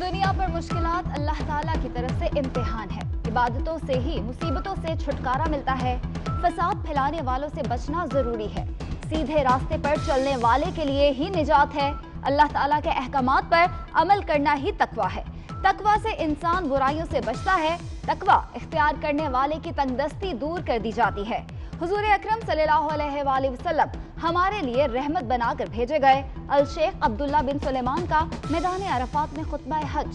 दुनिया पर मुश्किलात अल्लाह ताला की तरफ से इम्तिहान है। इबादतों से ही मुसीबतों से छुटकारा मिलता है। फसाद फैलाने वालों से बचना जरूरी है। सीधे रास्ते पर चलने वाले के लिए ही निजात है। अल्लाह ताला के अहकामात पर अमल करना ही तकवा है। तकवा से इंसान बुराइयों से बचता है। तकवा इख्तियार करने वाले की तंगदस्ती दूर कर दी जाती है। हुजूर अकरम सल्लल्लाहु अलैहि वसल्लम हमारे लिए रहमत बनाकर भेजे गए। अल शेख अब्दुल्ला बिन सुलेमान का मैदान अरफात में खुतबा हज।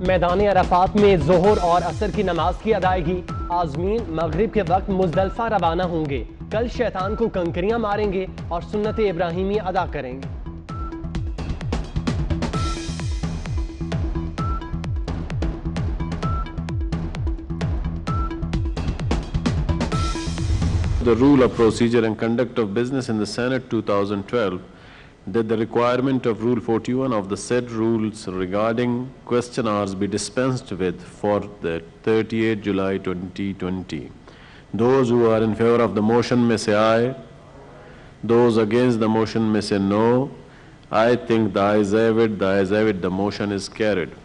मैदान अरफात में ज़ोहर और असर की नमाज की अदायगी। आज़मीन मगरिब के वक्त मुज़दलिफ़ा रवाना होंगे। कल शैतान को कंकरियां मारेंगे और सुन्नत इब्राहिमी अदा करेंगे। The rule of procedure and conduct of business in the Senate 2012 that the requirement of Rule 41 of the said rules regarding question hours be dispensed with for the 38 July 2020. Those who are in favor of the motion may say aye. Those against the motion may say no. I think the ayes have it. The ayes have it. The motion is carried.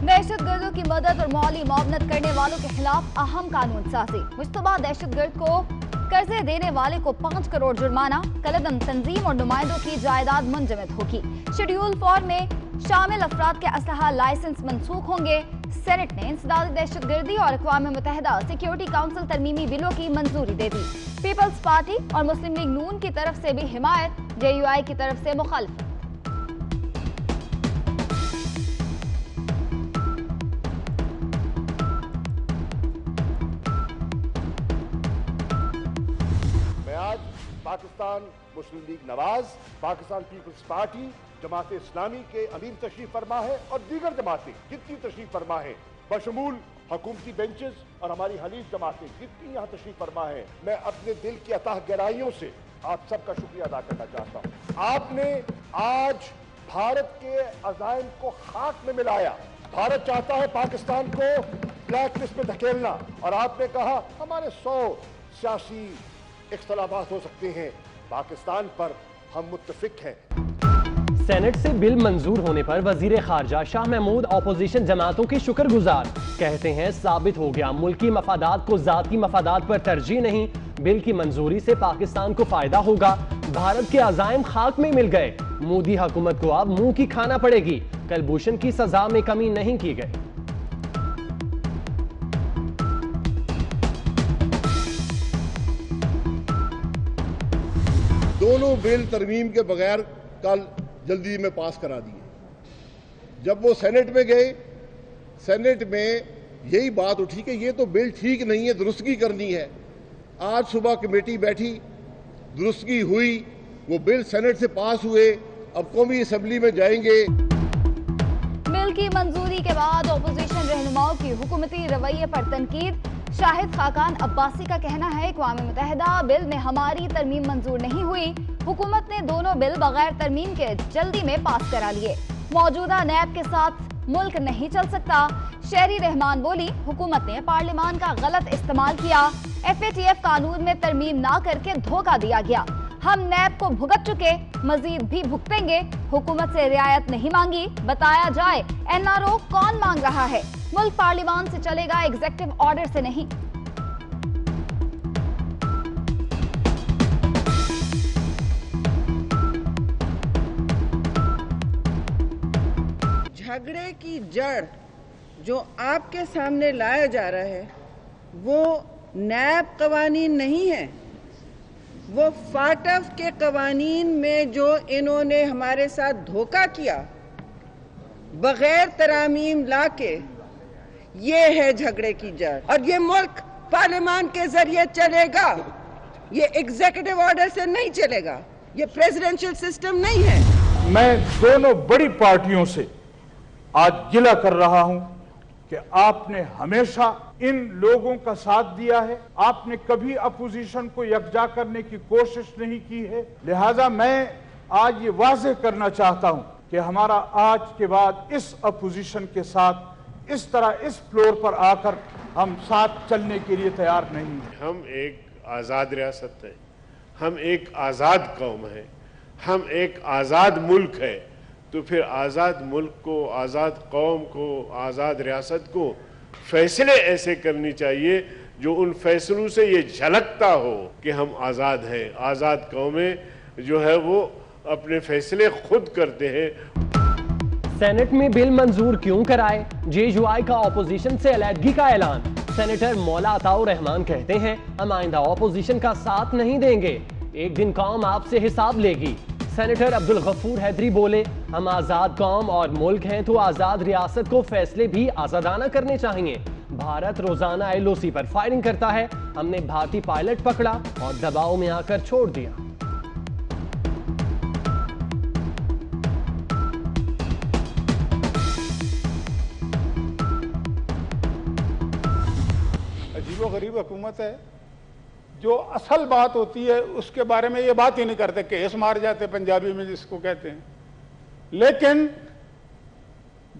दहशतगर्दों की मदद और मौली मुआवनत करने वालों के खिलाफ अहम कानून साजी। मुश्तबा दहशतगर्द को कर्जे देने वाले को 5 करोड़ जुर्माना। कलअदम तंजीम और नुमाइंदों की जायदाद मुंजमद होगी। शेड्यूल 4 में शामिल अफराद के असलहा लाइसेंस मनसूख होंगे। सेनेट ने इंसदादी दहशतगर्दी और अक़वाम मुत्तहिदा सिक्योरिटी काउंसिल तरमीमी बिलों की मंजूरी दे दी। पीपल्स पार्टी और मुस्लिम लीग नून की तरफ से भी हिमायत, JUI की तरफ से मुखालफत। Pakistan Muslim League Nawaz, Pakistan Peoples Party, Jamaat Islami के अमीर तशरीफ फरमा है और दीगर जमातें जितनी तशरीफ फरमा है, बशमूल हुकूमती बेंचेस और हमारी हलीफ जमातें जितनी यहाँ तशरीफ फरमा है, मैं अपने दिल की अताह गहराइयों से आप सबका शुक्रिया अदा करना चाहता हूँ। आपने आज भारत के अज़ाइम को खाक में मिलाया। भारत चाहता है पाकिस्तान को ब्लैक लिस्ट में धकेलना, और आपने कहा हमारे 100 सियासी इख्तलाफात हो सकते हैं, पाकिस्तान पर हम मुत्तफिक हैं। सेनेट से बिल मंजूर होने पर वजीर खारजा शाह महमूद अपोजिशन जमातों के शुक्रगुजार। कहते हैं साबित हो गया मुल्की मफादात को जाती मफादात पर तरजीह नहीं। बिल की मंजूरी से पाकिस्तान को फायदा होगा। भारत के अज़ाइम खाक में मिल गए। मोदी हुकूमत को अब मुंह की खाना पड़ेगी। कलभूषण की सजा में कमी नहीं की गई। दोनों बिल तरमीम के बगैर कल जल्दी में पास करा दिए। जब वो सेनेट में गए, सेनेट में यही बात उठी कि ये तो बिल ठीक नहीं है, दुरुस्तगी करनी है। आज सुबह कमेटी बैठी, दुरुस्तगी हुई, वो बिल सेनेट से पास हुए, अब कौमी असम्बली में जाएंगे। बिल की मंजूरी के बाद अपोजिशन रहनुमाओं की हुकूमती रवैये पर तनकीद। शाहिद खाकान अब्बासी का कहना है अक़वाम मुत्तहिदा बिल में हमारी तरमीम मंजूर नहीं हुई। हुकूमत ने दोनों बिल बगैर तरमीम के जल्दी में पास करा लिए। मौजूदा नैब के साथ मुल्क नहीं चल सकता। शहरी रहमान बोली हुकूमत ने पार्लियामान का गलत इस्तेमाल किया। FATF कानून में तरमीम ना करके धोखा दिया गया। हम नैब को भुगत चुके, मजीद भी भुगतेंगे। हुकूमत से रियायत नहीं मांगी। बताया जाए NRO कौन मांग रहा है। मुल्क पार्लियामान से चलेगा, एग्जीक्यूटिव ऑर्डर से नहीं। झगड़े की जड़ जो आपके सामने लाया जा रहा है वो नैब कवानीन नहीं है, वो फाटफ के कवानीन में जो इन्होंने हमारे साथ धोखा किया बगैर तरामीम लाके, ये है झगड़े की जड़। और ये मुल्क पार्लियामान के जरिए चलेगा। ये एग्जीक्यूटिव ऑर्डर से नहीं चलेगा, ये प्रेसिडेंशियल सिस्टम नहीं है। मैं दोनों बड़ी पार्टियों से आज गिला कर रहा हूं कि आपने हमेशा इन लोगों का साथ दिया है, आपने कभी अपोजिशन को यकजा करने की कोशिश नहीं की है। लिहाजा मैं आज ये वाज़ेह करना चाहता हूं कि हमारा आज के बाद इस अपोजिशन के साथ इस तरह इस फ्लोर पर आकर हम साथ चलने के लिए तैयार नहीं हैं। हम एक आज़ाद रियासत है, हम एक आज़ाद कौम है, हम एक आज़ाद मुल्क है, तो फिर आज़ाद मुल्क को, आज़ाद कौम को, आज़ाद रियासत को फैसले ऐसे करनी चाहिए जो उन फैसलों से ये झलकता हो कि हम आज़ाद हैं। आज़ाद कौमें जो है वो अपने फैसले खुद करते हैं। सेनेट में बिल मंजूर क्यों कराए? जेयूआई का ऑपोजिशन से अलहदगी का ऐलान। सेनेटर मौला अताउर रहमान कहते हैं हम आइंदा ऑपोजिशन का साथ नहीं देंगे, एक दिन कौम आपसे हिसाब लेगी। सेनेटर अब्दुल गफूर हैदरी बोले हम आज़ाद कौम और मुल्क हैं तो आज़ाद रियासत को फैसले भी आज़ादाना करने चाहिए। भारत रोजाना LOC पर फायरिंग करता है, हमने भारतीय पायलट पकड़ा और दबाव में आकर छोड़ दिया। अजीबोगरीब हुकूमत है, जो असल बात होती है उसके बारे में ये बात ही नहीं करते, केस मार जाते पंजाबी में जिसको कहते हैं, लेकिन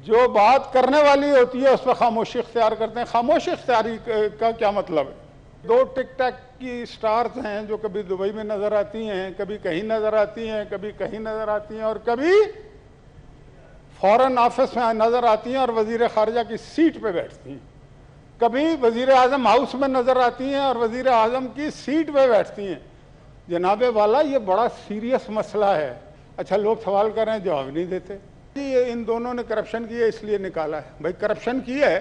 जो बात करने वाली होती है उस पर खामोशी इख्तियार करते हैं। खामोशी इख्तियारी का क्या मतलब है? दो टिक टैक की स्टार्स हैं जो कभी दुबई में नजर आती हैं, कभी कहीं नजर आती हैं, कभी कहीं नजर आती हैं और कभी फॉरेन ऑफिस में नजर आती हैं और वजीर खारजा की सीट पे बैठती हैं, कभी वजीर आजम हाउस में नजर आती हैं और वजीर आजम की सीट पे बैठती हैं। जनाबे वाला ये बड़ा सीरियस मसला है। अच्छा, लोग सवाल कर रहे हैं, जवाब नहीं देते। ये इन दोनों ने करप्शन किया इसलिए निकाला है। भाई करप्शन किया है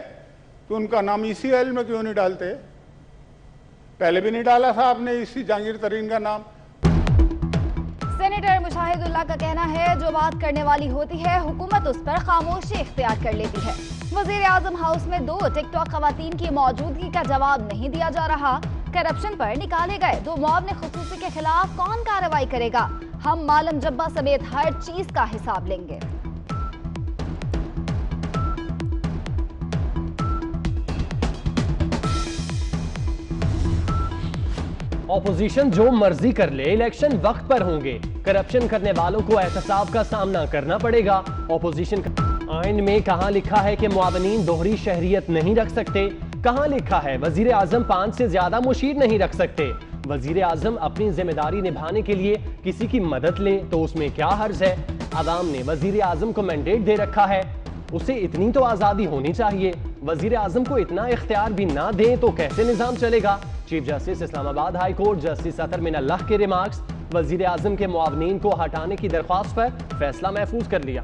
तो उनका नाम ECIL में क्यों नहीं डालते? पहले भी नहीं डाला था आपने इसी जहांगीर तरीन का नाम। सेनेटर मुशाहिदुल्लाह का कहना है जो बात करने वाली होती है हुकूमत उस पर खामोशी इख्तियार कर लेती है। वजीर आजम हाउस में 2 टिकटॉक खवातीन की मौजूदगी का जवाब नहीं दिया जा रहा। करप्शन पर निकाले गए 2 मुआवने खुसूसी के खिलाफ कौन कार्रवाई करेगा? हम मालम जब्बा समेत हर चीज का हिसाब लेंगे। ऑपोजिशन जो मर्जी कर ले, इलेक्शन वक्त पर होंगे। करप्शन करने वालों को एहतसाब का सामना करना पड़ेगा। ऑपोजिशन आइन में कहां लिखा है कि मुआवनीन दोहरी शहरियत नहीं रख सकते? कहां लिखा है वजीर आजम 5 से ज्यादा मुशीर नहीं रख सकते? वजीर आजम अपनी जिम्मेदारी निभाने के लिए किसी की मदद ले तो उसमें क्या हर्ज है? अवाम ने वजीर आजम को मैंडेट दे रखा है, उसे इतनी तो आजादी होनी चाहिए। वजीर आजम को इतना इख्तियार भी ना दें तो कैसे निजाम चलेगा? Chief justice Islamabad High Court justice Athar Minallah के रिमार्क्स। वजीर आजम के मुआवनीन को हटाने की दरख्वास्त पर फैसला महफूज कर लिया।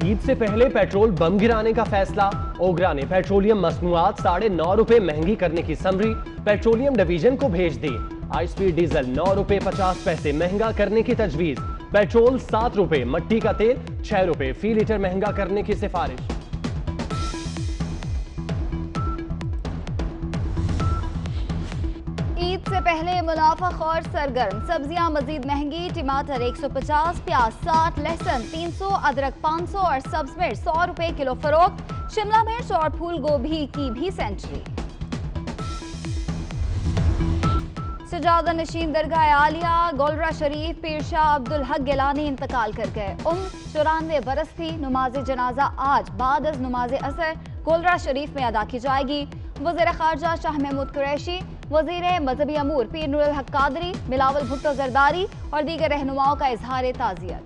ईद से पहले पेट्रोल बम गिराने का फैसला। ओगरा ने पेट्रोलियम मसनूआत 9.5 रुपए महंगी करने की समरी पेट्रोलियम डिवीजन को भेज दी। हाई स्पीड डीजल 9 रुपए 50 पैसे महंगा करने की तजवीज। पेट्रोल 7 रुपए, मट्टी का तेल 6 रुपए फी लीटर महंगा करने की सिफारिश। ईद से पहले मुनाफाखोर सरगर्म। सब्जियां मजीद महंगी। टमाटर 150, प्याज 60, लहसुन 300, अदरक 500 और सब्ज मिर्च 100 रुपए किलो फरोख्त। शिमला मिर्च और फूल गोभी की भी सेंचुरी। सजादा नशीन दरगाह आलिया गोलरा शरीफ पीर शाह अब्दुल हक गिलानी इंतकाल कर गए। उम्र 94 बरस थी। नमाज जनाजा आज बाद अज नमाज असर गोलरा शरीफ में अदा की जाएगी। वज़ीर खारजा शाह महमूद कुरैशी, वज़ीर मजहबी अमूर पीर नूरुल हक कादरी, बिलावल भुट्टो जरदारी और दीगर रहनुमाओं का इजहार ताज़ियत।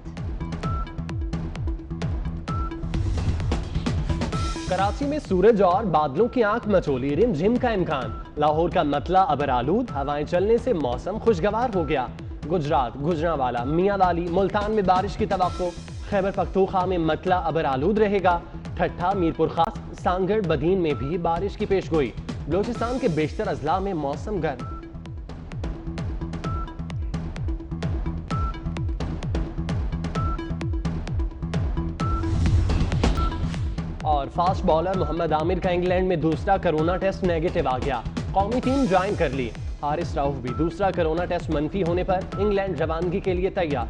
कराची में सूरज और बादलों की आंख मचोली, रिमझिम का इम्कान। लाहौर का मतला अबर आलूद, हवाएं चलने से मौसम खुशगवार हो गया। गुजरात, गुजरांवाला, मियांवाली, मुल्तान में बारिश की तवक्को। खैबर पख्तूनख्वा में मतला अबर आलूद रहेगा। ठट्ठा, मीरपुर खास, सांगड़, बदीन में भी बारिश की पेशगोई। बलोचिस्तान के बेशतर अजला में मौसम गर्म। और फास्ट बॉलर मोहम्मद आमिर का इंग्लैंड में दूसरा कोरोना टेस्ट नेगेटिव आ गया। कौमी टीम ज्वाइन कर ली। हारिस राउफ भी दूसरा कोरोना टेस्ट मनफी होने पर इंग्लैंड रवानगी के लिए तैयार।